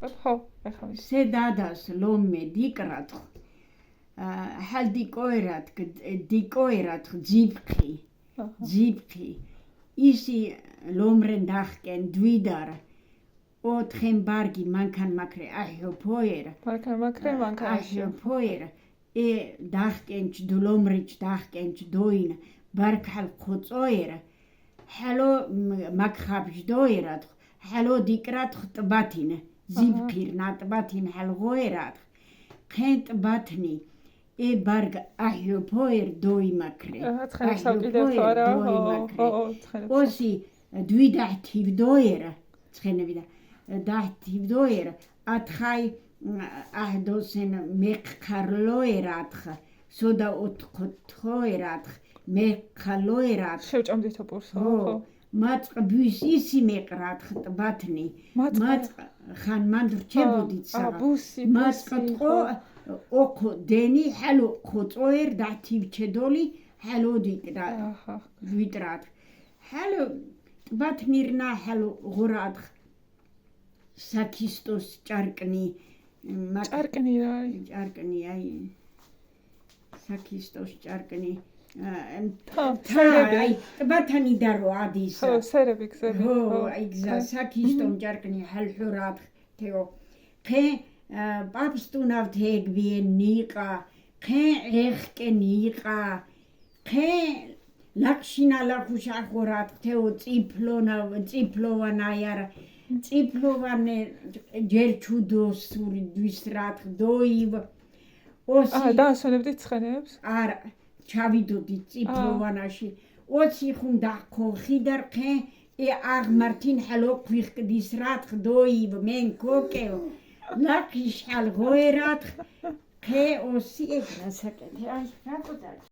დავიწყებ. ხო, ეხლა ვიცი. Se dadas lomme dikrat. Hal dikoerat dzibqi. Isi lomren dachken dwidar. Otchen bargi mankan makre ahio poera. Ahio poera. Dachkench dulomrich dachkench doina. Barkhal khotsoera. Halo makhabj doerat. Halo dikrat tbatine. Zibqir natbatine halgoerat. Khent batni. Barg ahio poer doi makre. Osi dwidahtiv doera. Tchenevida. Dahtiv doera. Atchai ahdosen mekharloerat. Soda otkhoerat. Mekharloerat. შევჭამდით ოპურს. ხო. Matq bus isi meqrat tbatni. Matq khan mandrchebodit sa. Matq tqo okho deni halo khotsoer dativ chedoli halo dikda. Vitrat. Halo tbatnirna halo ghorat. Sakistos charkni. Charkni rai. Charkni ai. Sakistos charkni. Tbatani daro adis. ხო, სერები გზები. ხო, აი გზა საკისტომ ჭარკნი ჰალჰურად თეო. ხე პაპსტუნავ თეგბიენ ნიყა, ხე ეხკე ნიყა, ხე ლაკშინა ლახუშა ხურად თეო წიფლოვანაიარ წიფლოვანე ჯერჩუდოსური დვისრად დოივ. ოსი დაასვენებდით ცხენებს? არა, ჩავიდოდი წიფლოვანაში. Osi khunda khidar khe ag martin halo khikdis rat doib men kokeo lakish al goerat khe osi ek nasakete ay